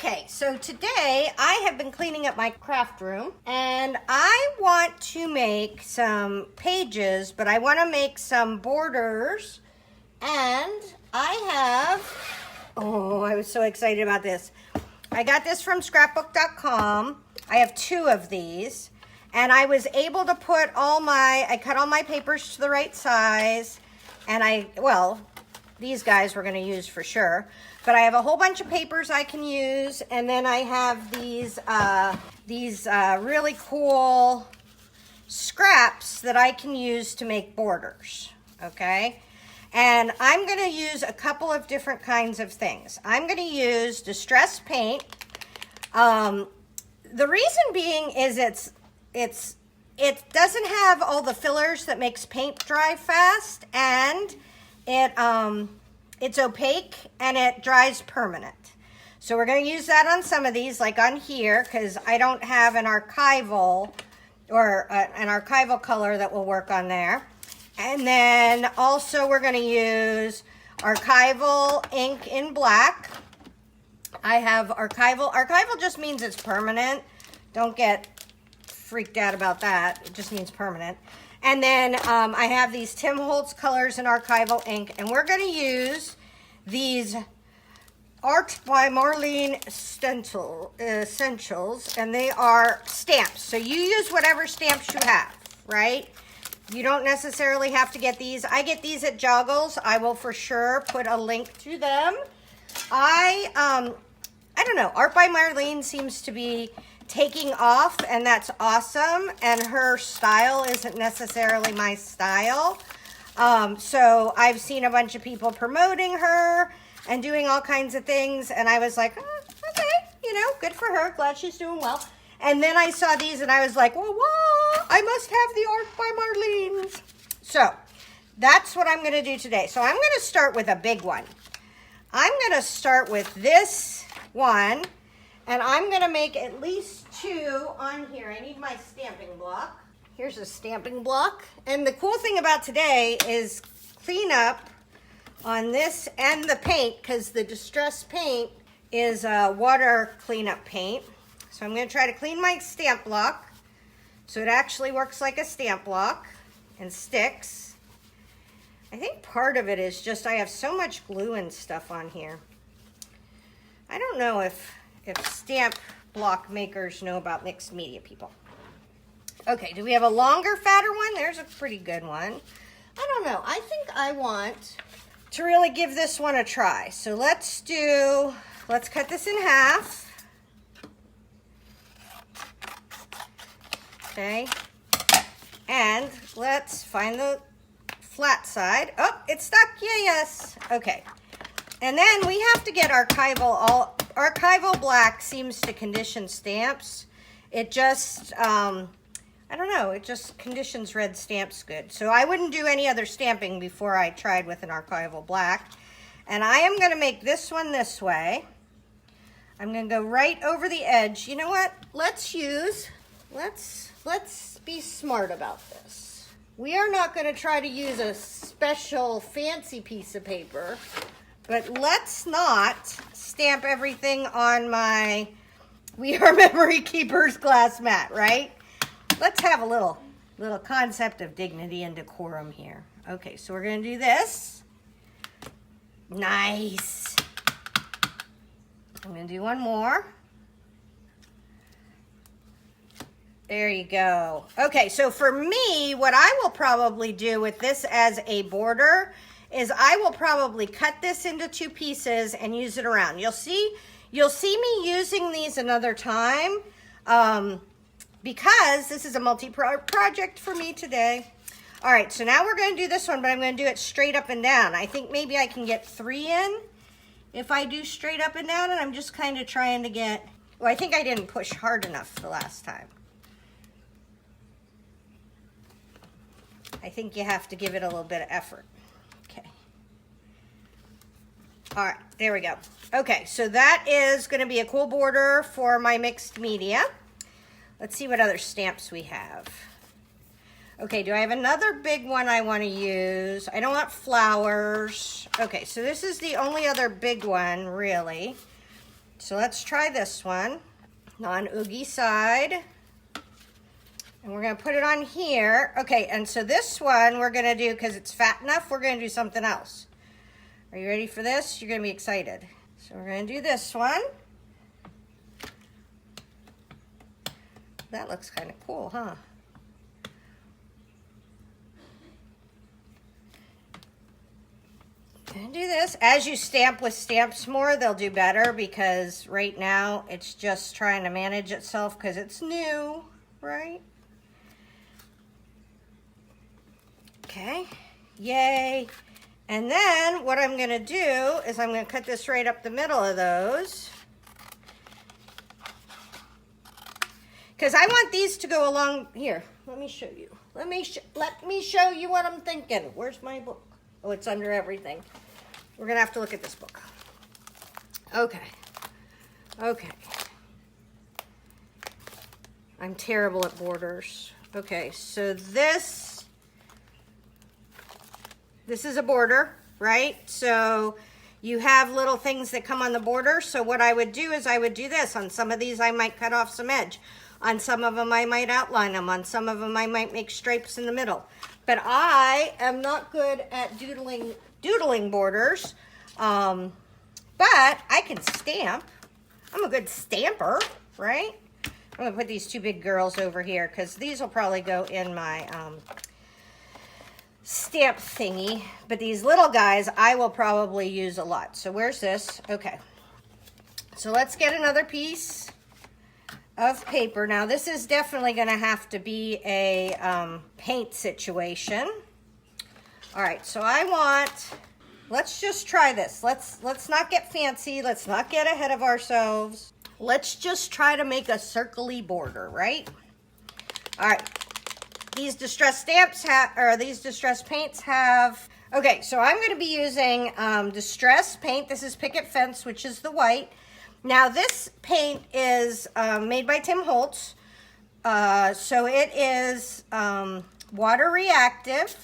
Okay, so today I have been cleaning up my craft room and I want to make some pages, but I want to make some borders, and I have, oh, I was so excited about this. I got this from scrapbook.com. I have 2 of these, and I was able to put I cut all my papers to the right size, and these guys we're going to use for sure. But I have a whole bunch of papers I can use, and then I have these really cool scraps that I can use to make borders, okay? And I'm going to use a couple of different kinds of things. I'm going to use distress paint. The reason being is it doesn't have all the fillers that makes paint dry fast, and it's opaque and it dries permanent. So we're going to use that on some of these, like on here, because I don't have an archival or an archival color that will work on there. And then also we're going to use archival ink in black. I have archival. Archival just means it's permanent. Don't get freaked out about that. It just means permanent. And then I have these Tim Holtz colors in archival ink, and we're going to use these Art by Marlene Essentials, and they are stamps. So you use whatever stamps you have, right? You don't necessarily have to get these. I get these at Joggles. I will for sure put a link to them. I don't know. Art by Marlene seems to be taking off, and that's awesome, and her style isn't necessarily my style, so I've seen a bunch of people promoting her and doing all kinds of things, and I was like, oh, okay, good for her, glad she's doing well. And then I saw these and I was like, well, I must have the Art by Marlene's. So that's what I'm going to do today. So I'm going to start with a big one. I'm going to start with this one, and I'm going to make at least 2 on here. I need my stamping block. Here's a stamping block. And the cool thing about today is clean up on this and the paint, because the distress paint is water cleanup paint. So I'm going to try to clean my stamp block so it actually works like a stamp block and sticks. I think part of it is just I have so much glue and stuff on here. I don't know if stamp block makers know about mixed media people. Okay, do we have a longer, fatter one? There's a pretty good one. I don't know. I think I want to really give this one a try. So let's cut this in half. Okay, and let's find the flat side. Oh, it's stuck. Yeah, yes. Okay. And then we have to get archival. Archival black seems to condition stamps. It just, I don't know, it just conditions red stamps good. So I wouldn't do any other stamping before I tried with an archival black. And I am going to make this one this way. I'm going to go right over the edge. You know what? Let's be smart about this. We are not going to try to use a special fancy piece of paper, but let's not stamp everything on my We Are Memory Keepers glass mat, right? Let's have a little concept of dignity and decorum here. Okay, so we're going to do this. Nice. I'm going to do one more. There you go. Okay, so for me, what I will probably do with this as a border is I will probably cut this into 2 pieces and use it around. You'll see me using these another time because this is a multi-project for me today. All right, so now we're going to do this one, but I'm going to do it straight up and down. I think maybe I can get 3 in if I do straight up and down, and I'm just kind of trying to get, well, I think I didn't push hard enough the last time. I think you have to give it a little bit of effort. Okay. All right, there we go. Okay, so that is going to be a cool border for my mixed media. Let's see what other stamps we have. Okay, do I have another big one I want to use? I don't want flowers. Okay, so this is the only other big one, really. so let's try this one. Non-oogie side. And we're gonna put it on here. Okay, and so this one we're gonna do, because it's fat enough, we're gonna do something else. Are you ready for this? You're gonna be excited. So we're gonna do this one. That looks kind of cool, huh? Gonna do this. As you stamp with stamps more, they'll do better, because right now it's just trying to manage itself because it's new, right? Okay, yay. And then what I'm gonna do is I'm gonna cut this right up the middle of those, because I want these to go along here. Let me show you. Let me show you what I'm thinking. Where's my book? Oh, it's under everything. We're gonna have to look at this book. Okay. Okay. I'm terrible at borders. Okay, so this is a border, right? So you have little things that come on the border. So what I would do is I would do this. On some of these, I might cut off some edge. On some of them, I might outline them. On some of them, I might make stripes in the middle. But I am not good at doodling borders, but I can stamp. I'm a good stamper, right? I'm gonna put these two big girls over here because these will probably go in my stamp thingy, but these little guys I will probably use a lot. So where's this? Okay, so let's get another piece of paper. Now this is definitely going to have to be a paint situation. All right, so let's just try this. Let's not get fancy. Let's not get ahead of ourselves. Let's just try to make a circly border, right? All right. These distress stamps these distress paints have, okay, so I'm going to be using distress paint. This is Picket Fence, which is the white. Now this paint is made by Tim Holtz, so it is water reactive.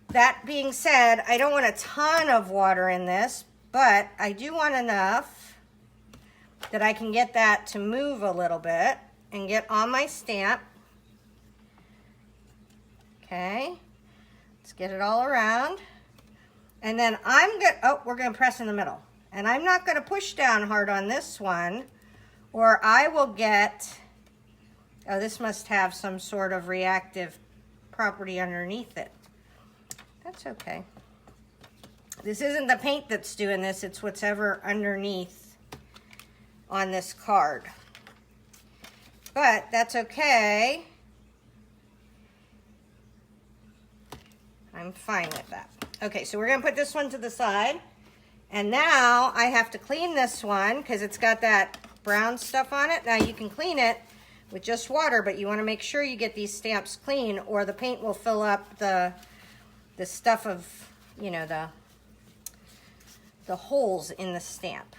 That being said, I don't want a ton of water in this, but I do want enough that I can get that to move a little bit and get on my stamp. Okay, let's get it all around. And then we're gonna press in the middle. And I'm not gonna push down hard on this one, or I will get, oh, this must have some sort of reactive property underneath it. That's okay. This isn't the paint that's doing this, it's whatever underneath on this card. But that's okay. I'm fine with that. Okay, so we're gonna put this one to the side. And now I have to clean this one because it's got that brown stuff on it. Now you can clean it with just water, but you wanna make sure you get these stamps clean or the paint will fill up the stuff of, you know, the holes in the stamp.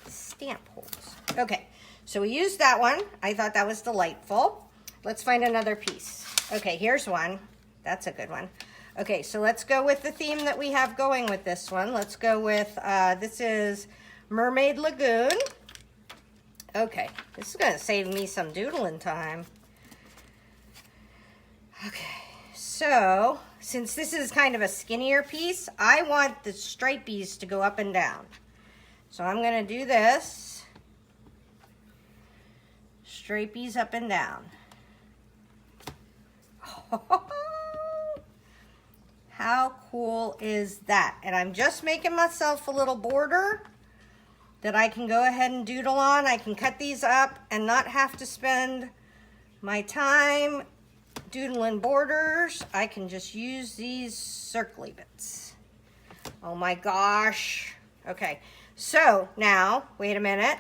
Stamp holes. Okay, so we used that one. I thought that was delightful. Let's find another piece. Okay, here's one. That's a good one. Okay, so let's go with the theme that we have going with this one. Let's go with, this is Mermaid Lagoon. Okay, this is gonna save me some doodling time. Okay, so since this is kind of a skinnier piece, I want the stripies to go up and down. So I'm gonna do this. Stripies up and down. How cool is that? And I'm just making myself a little border that I can go ahead and doodle on. I can cut these up and not have to spend my time doodling borders. I can just use these circly bits. Oh my gosh. Okay, so now, wait a minute.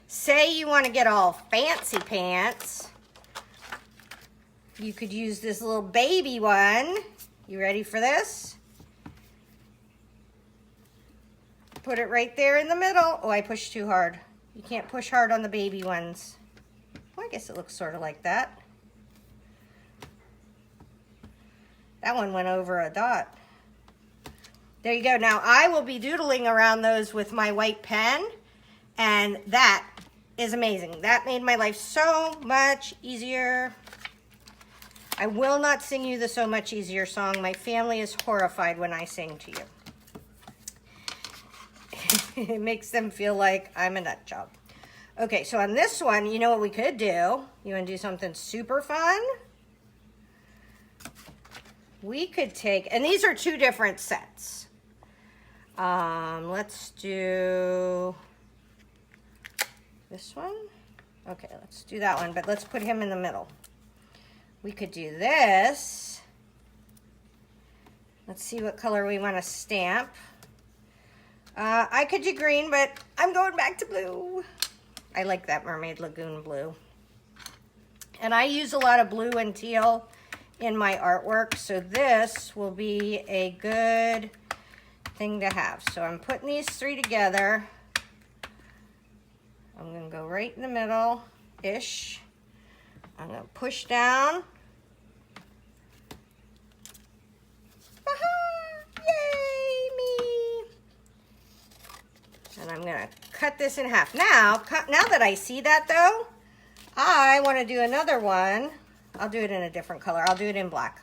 Say you want to get all fancy pants. You could use this little baby one. You ready for this? Put it right there in the middle. Oh, I pushed too hard. You can't push hard on the baby ones. Well, I guess it looks sort of like that. That one went over a dot. There you go. Now I will be doodling around those with my white pen, And that is amazing. That made my life so much easier. I will not sing you the So Much Easier song. My family is horrified when I sing to you. It makes them feel like I'm a nut job. Okay, so on this one, you know what we could do? You want to do something super fun? We could take, and these are two different sets. Let's do this one. Okay, let's do that one, but let's put him in the middle. We could do this. Let's see what color we want to stamp. I could do green, but I'm going back to blue. I like that Mermaid Lagoon blue. And I use a lot of blue and teal in my artwork, so this will be a good thing to have. So I'm putting these three together. I'm going to go right in the middle-ish. I'm going to push down. Yay, me! And I'm going to cut this in half. Now that I see that though, I want to do another one. I'll do it in a different color. I'll do it in black.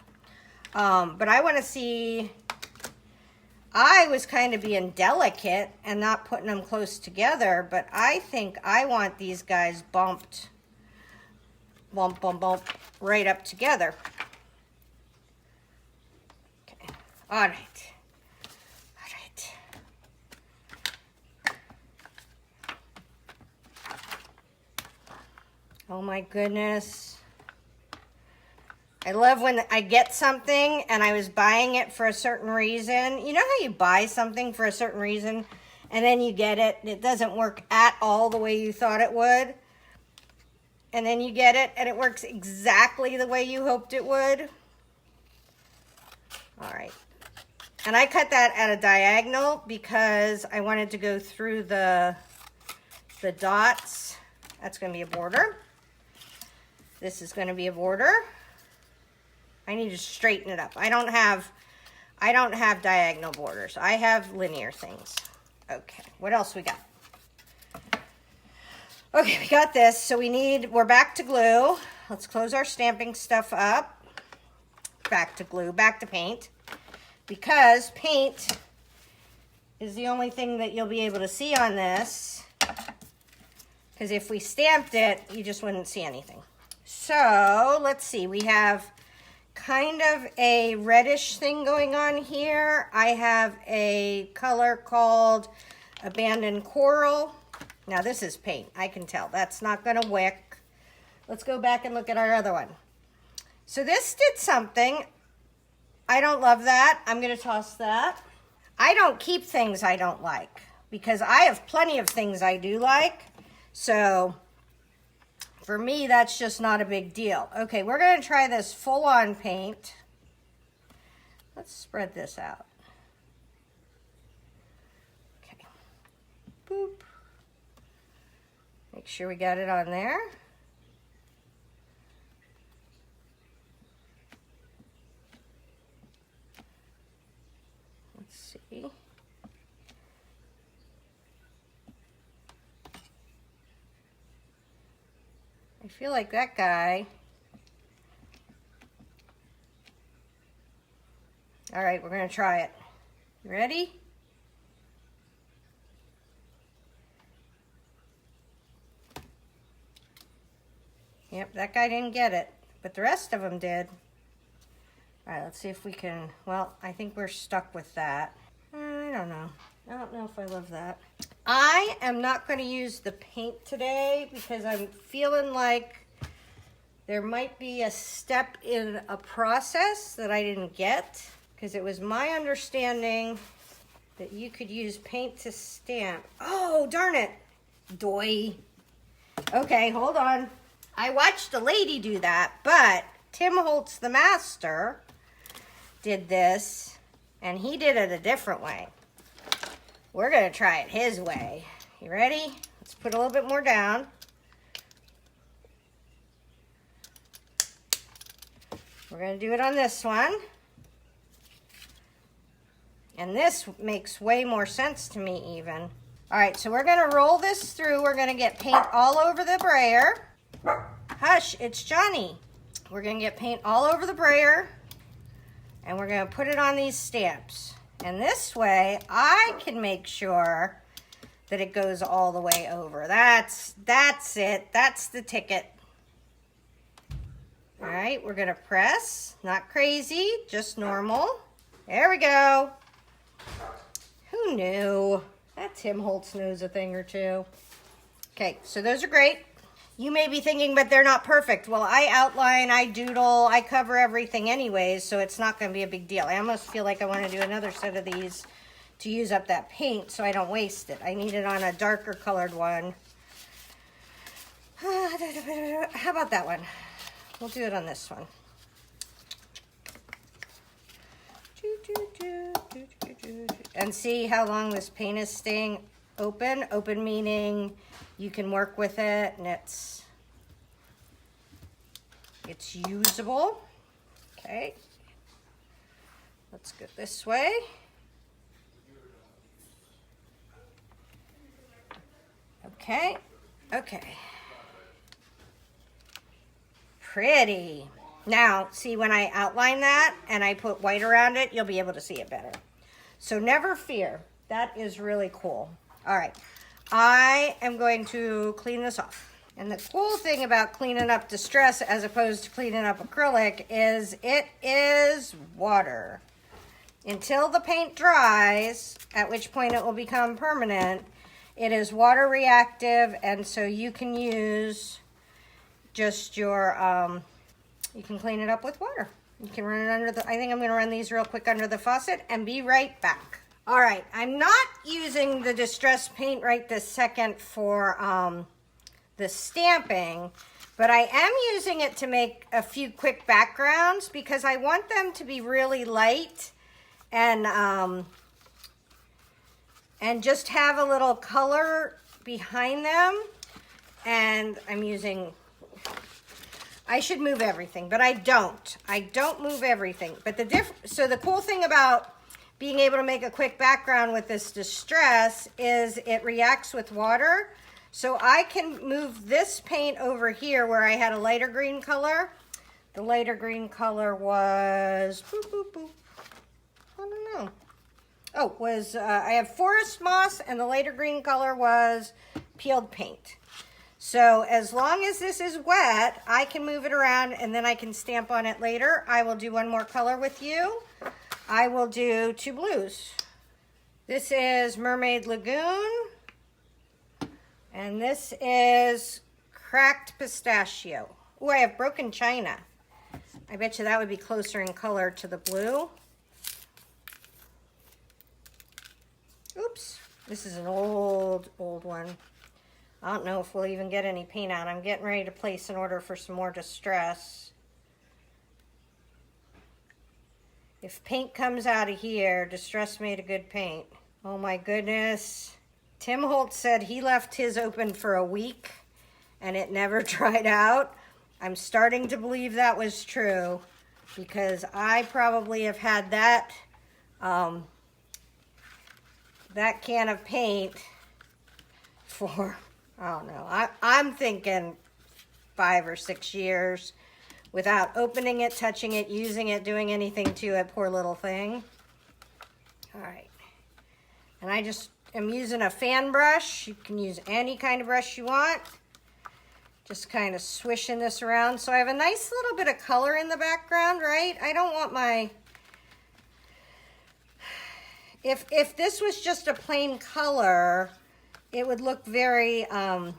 But I want to see, I was kind of being delicate and not putting them close together, but I think I want these guys bumped, bump, bump, bump, right up together. Okay, all right. Oh my goodness. I love when I get something and I was buying it for a certain reason. You know how you buy something for a certain reason and then you get it and it doesn't work at all the way you thought it would? And then you get it and it works exactly the way you hoped it would? All right. And I cut that at a diagonal because I wanted to go through the dots. That's going to be a border. This is going to be a border. I need to straighten it up. I don't have diagonal borders. I have linear things. Okay, what else we got? Okay, we got this. So we're back to glue. Let's close our stamping stuff up. Back to glue, back to paint. Because paint is the only thing that you'll be able to see on this. Because if we stamped it, you just wouldn't see anything. So let's see, we have kind of a reddish thing going on here. I have a color called Abandoned Coral. Now this is paint, I can tell. That's not gonna wick. Let's go back and look at our other one. So this did something. I don't love that. I'm gonna toss that. I don't keep things I don't like because I have plenty of things I do like. So for me, that's just not a big deal. Okay, we're going to try this full-on paint. Let's spread this out. Okay. Boop. Make sure we got it on there. Let's see. I feel like that guy. All right, we're going to try it. You ready? Yep, that guy didn't get it, but the rest of them did. All right, let's see if we can, well, I think we're stuck with that. I don't know. I don't know if I love that. I am not going to use the paint today because I'm feeling like there might be a step in a process that I didn't get, because it was my understanding that you could use paint to stamp. Oh, darn it. Doy. Okay, hold on. I watched a lady do that, but Tim Holtz, the master, did this, and he did it a different way. We're going to try it his way. You ready? Let's put a little bit more down. We're going to do it on this one. And this makes way more sense to me even. All right, so we're gonna roll this through. We're gonna get paint all over the brayer. Hush, it's Johnny. We're gonna get paint all over the brayer and we're gonna put it on these stamps. And this way I can make sure that it goes all the way over. That's it, that's the ticket. All right, we're gonna press, not crazy, just normal. There we go. Who knew? That Tim Holtz knows a thing or two. Okay, so those are great. You may be thinking, but they're not perfect. Well, I outline, I doodle, I cover everything anyways, so it's not gonna be a big deal. I almost feel like I wanna do another set of these to use up that paint so I don't waste it. I need it on a darker colored one. How about that one? We'll do it on this one. And see how long this paint is staying open? Open meaning you can work with it and it's usable. Okay. Let's go this way. Okay. Okay. Pretty. Now, see, when I outline that and I put white around it, you'll be able to see it better. So never fear. That is really cool. All right. I am going to clean this off. And the cool thing about cleaning up distress as opposed to cleaning up acrylic is it is water. Until the paint dries, at which point it will become permanent, it is water reactive, and so you can use just your, you can clean it up with water. You can run it under the, I think I'm gonna run these real quick under the faucet and be right back. All right, I'm not using the distress paint right this second for the stamping, but I am using it to make a few quick backgrounds because I want them to be really light and just have a little color behind them. And I'm using, I should move everything, but I don't. I don't move everything. But so the cool thing about being able to make a quick background with this distress is it reacts with water. So I can move this paint over here where I had a lighter green color. The lighter green color was, boop, boop, boop. I don't know. Oh, was, I have forest moss and the lighter green color was peeled paint. So as long as this is wet, I can move it around and then I can stamp on it later. I will do one more color with you. I will do two blues. This is Mermaid Lagoon. And this is Cracked Pistachio. Oh, I have Broken China. I bet you that would be closer in color to the blue. Oops, this is an old one. I don't know if we'll even get any paint out. I'm getting ready to place an order for some more distress. If paint comes out of here, distress made a good paint. Oh my goodness. Tim Holtz said he left his open for a week and it never dried out. I'm starting to believe that was true because I probably have had that that can of paint for, I don't know, I'm thinking 5 or 6 years without opening it, touching it, using it, doing anything to it. Poor little thing. All right. And I just am using a fan brush. You can use any kind of brush you want. Just kind of swishing this around. So I have a nice little bit of color in the background, right? I don't want my... If this was just a plain color, it would look very, well,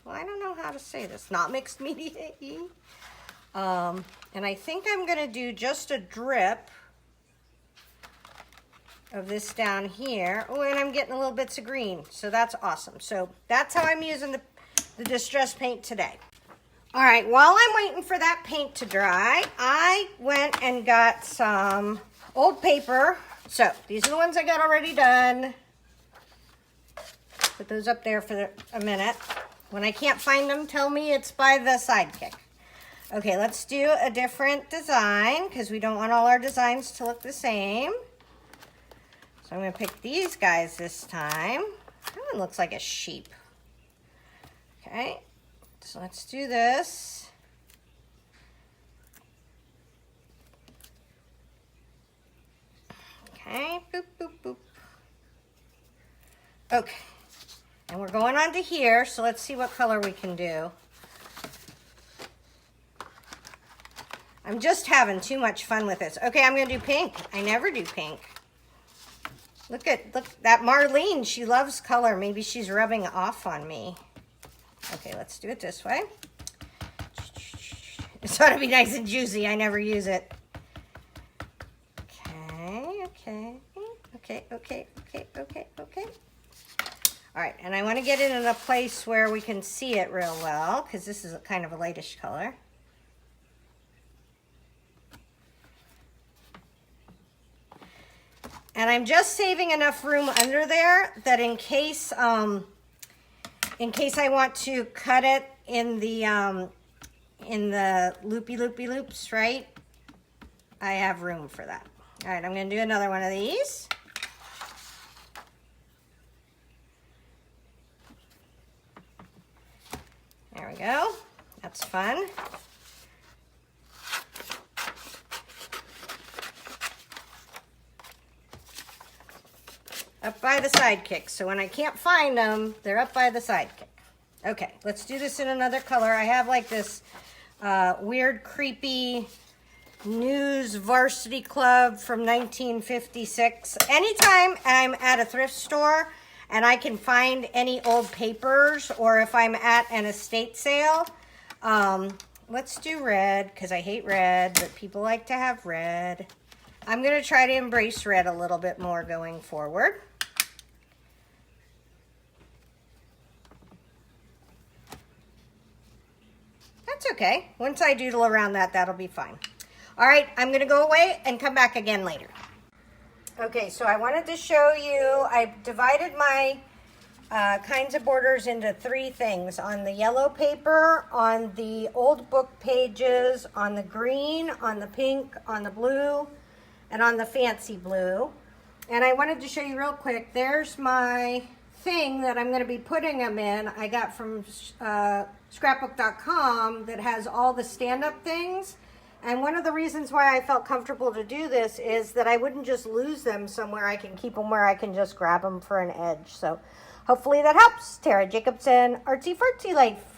I don't know how to say this, not mixed media-y. And I think I'm gonna do just a drip of this down here. Oh, and I'm getting a little bits of green, so that's awesome. So that's how I'm using the distress paint today. All right, while I'm waiting for that paint to dry, I went and got some old paper. So these are the ones I got already done. Put those up there for a minute. When I can't find them, tell me it's by the sidekick. Okay, let's do a different design because we don't want all our designs to look the same. So So I'm going to pick these guys this time. That one looks like a sheep. Okay, so let's do this. Okay, boop, boop, boop. Okay, and we're going on to here, so let's see what color we can do. I'm just having too much fun with this. Okay, I'm gonna do pink. I never do pink. Look that Marlene, she loves color. Maybe she's rubbing off on me. Okay, let's do it this way. This ought to be nice and juicy. I never use it. Okay. All right, and I want to get it in a place where we can see it real well, because this is kind of a lightish color. And I'm just saving enough room under there that in case I want to cut it in the loopy loops, right? I have room for that. All right, I'm going to do another one of these. There we go. That's fun. Up by the sidekick. So when I can't find them, they're up by the sidekick. Okay, let's do this in another color. I have like this weird, creepy News Varsity Club from 1956. Anytime I'm at a thrift store and I can find any old papers, or if I'm at an estate sale, let's do red, because I hate red, but people like to have red. I'm going to try to embrace red a little bit more going forward. That's okay. Once I doodle around that, that'll be fine. All right, I'm going to go away and come back again later. Okay, so I wanted to show you, I divided my kinds of borders into three things: on the yellow paper, on the old book pages, on the green, on the pink, on the blue, and on the fancy blue. And I wanted to show you real quick, there's my thing that I'm going to be putting them in. I got from scrapbook.com that has all the stand-up things. And one of the reasons why I felt comfortable to do this is that I wouldn't just lose them somewhere. I can keep them where I can just grab them for an edge. So hopefully that helps. Tara Jacobson, Artsy Fartsy Life.